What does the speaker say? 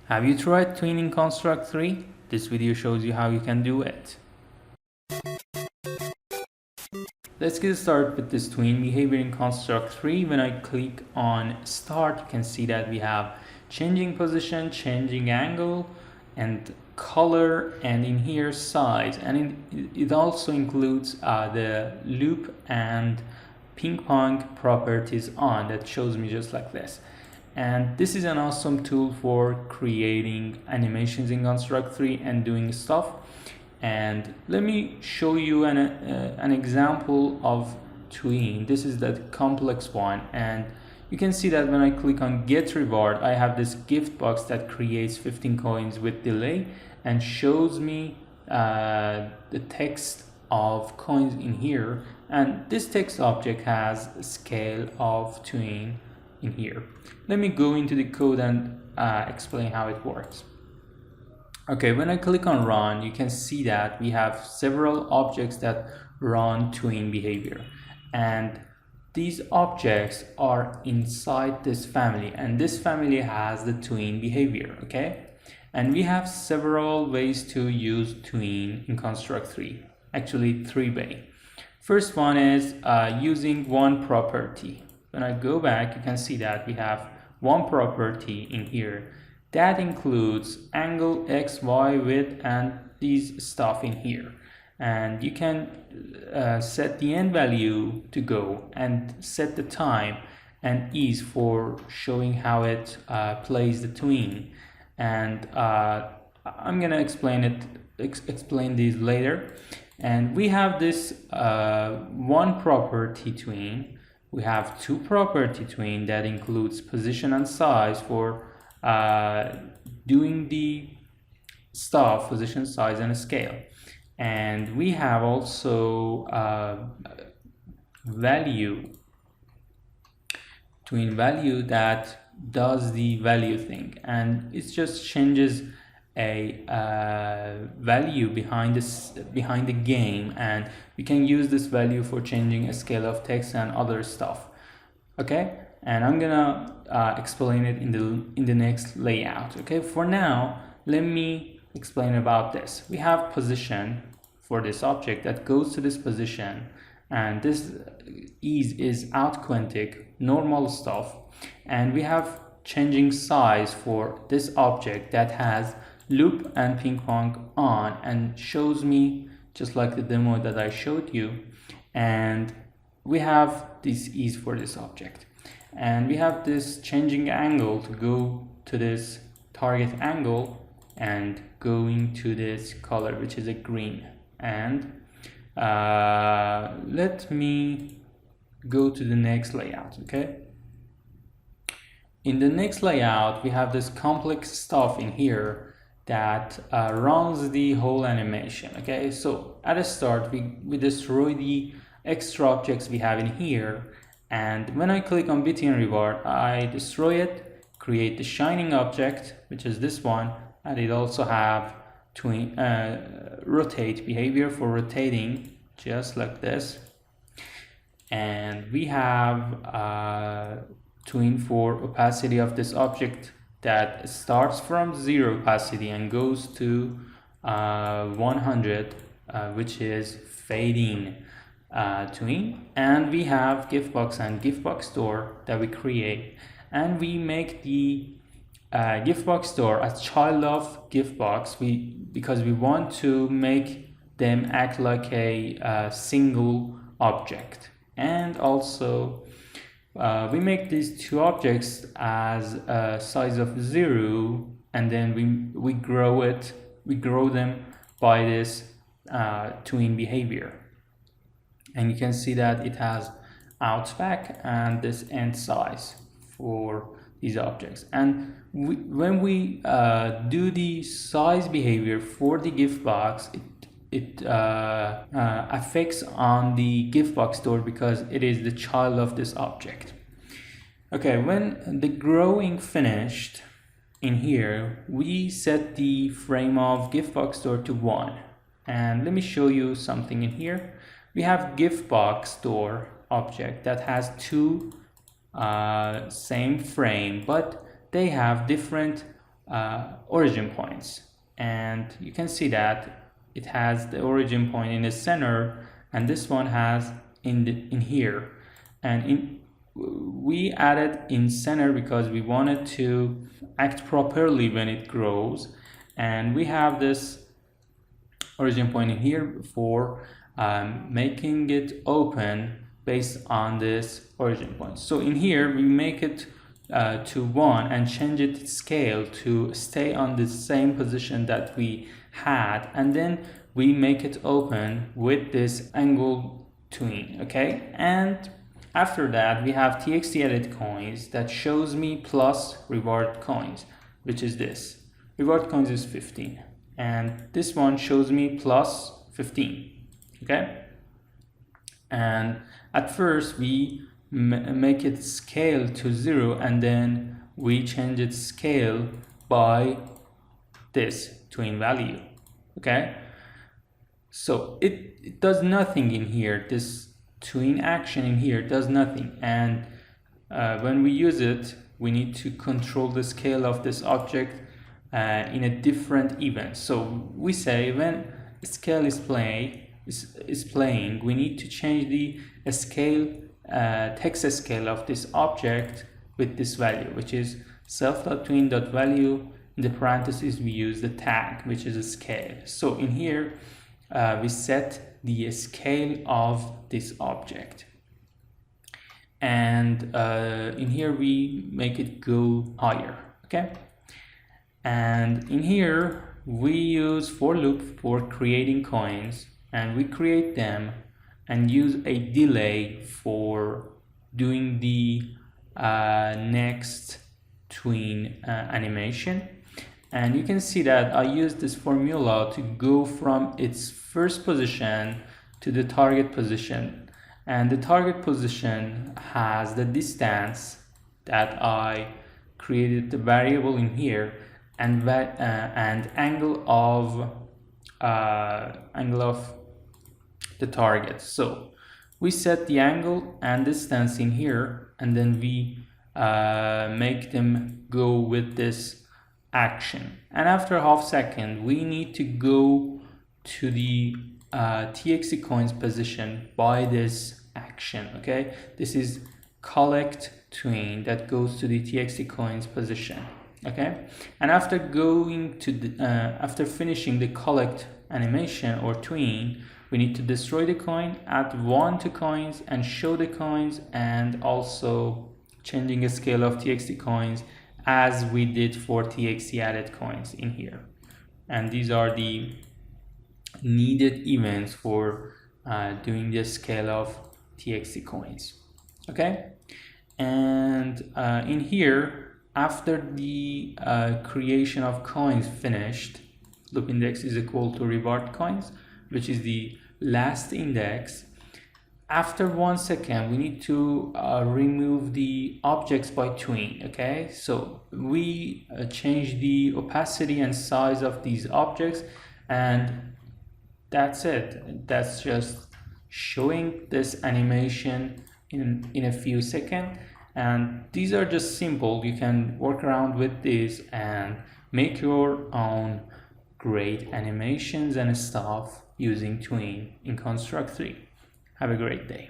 Have you tried Tween in Construct 3? This video shows you how you can do it. Let's get started with this Tween behavior in Construct 3. When I click on Start, you can see that we have changing position, changing angle, and color, and in here size. And it also includes the loop and ping pong properties on that shows me just like this. And this is an awesome tool for creating animations in Construct 3 and doing stuff. And let me show you an example of Tween. This is the complex one, and you can see that when I click on get reward, I have this gift box that creates 15 coins with delay and shows me the text of coins in here. And this text object has a scale of Tween in here. Let me go into the code and explain how it works. Okay, when I click on run, you can see that we have several objects that run Tween behavior, and these objects are inside this family, and this family has the Tween behavior. Okay, and we have several ways to use Tween in Construct 3, actually 3 ways. First one is using one property. When I go back, you can see that we have one property in here that includes angle, x, y, width, and these stuff in here. And you can set the end value to go and set the time and ease for showing how it plays the Tween. And I'm gonna explain these later. And we have this one property Tween. We have two property Tween that includes position and size for doing the stuff, position, size, and scale. And we have also value, Tween value, that does the value thing, and it just changes a value behind the game, and we can use this value for changing a scale of text and other stuff. Okay, and I'm gonna explain it in the next layout. Okay, for now let me explain about this. We have position for this object that goes to this position, and this is arithmetic normal stuff. And we have changing size for this object that has loop and ping pong on and shows me just like the demo that I showed you. And we have this ease for this object, and we have this changing angle to go to this target angle and going to this color, which is a green. And let me go to the next layout. Okay, in the next layout we have this complex stuff in here that runs the whole animation. Okay, so at the start we destroy the extra objects we have in here, and when I click on BTN reward, I destroy it, create the shining object, which is this one, and it also have Tween rotate behavior for rotating, just like this. And we have Tween for opacity of this object that starts from 0 opacity and goes to 100, which is fading Tween. And we have gift box and gift box store that we create, and we make the gift box store a child of gift box because we want to make them act like a single object. And also we make these two objects as a size of 0, and then we grow them by this Tween behavior. And you can see that it has outback and this end size for these objects. And when we do the size behavior for the gift box, it affects on the gift box store because it is the child of this object. Okay, when the growing finished in here, we set the frame of gift box store to 1. And let me show you something in here. We have gift box store object that has two same frame, but they have different origin points, and you can see that it has the origin point in the center, and this one has in here, and we added in center because we wanted to act properly when it grows, and we have this origin point in here for making it open based on this origin point. So in here we make it to 1 and change its scale to stay on the same position that we had, and then we make it open with this angle tween. Okay, and after that we have txt added coins that shows me plus reward coins, which is this. Reward coins is 15, and this one shows me plus 15. Okay, and at first we make it scale to 0, and then we change its scale by this tween value. Okay, so it does nothing in here. This tween action in here does nothing, and when we use it we need to control the scale of this object in a different event. So we say when scale is playing, we need to change the scale text scale of this object with this value, which is self.tween.value. In the parentheses we use the tag, which is a scale. So in here we set the scale of this object, and in here we make it go higher. Okay, and in here we use for loop for creating coins, and we create them and use a delay for doing the next tween animation. And you can see that I use this formula to go from its first position to the target position, and the target position has the distance that I created the variable in here, and angle of the target. So we set the angle and distance in here, and then we make them go with this action, and after half second we need to go to the txt coins position by this action. Okay, this is collect tween that goes to the txt coins position. Okay, and after going to the after finishing the collect animation or tween, we need to destroy the coin, add 1 to coins and show the coins, and also changing the scale of txt coins as we did for txt added coins in here. And these are the needed events for doing the scale of txt coins. Okay, and in here, after the creation of coins finished, loop index is equal to reward coins, which is the last index. After 1 second we need to remove the objects by tween. Okay, so we change the opacity and size of these objects, and that's it. That's just showing this animation in a few seconds, and these are just simple. You can work around with this and make your own great animations and stuff using Tween in Construct 3. Have a great day.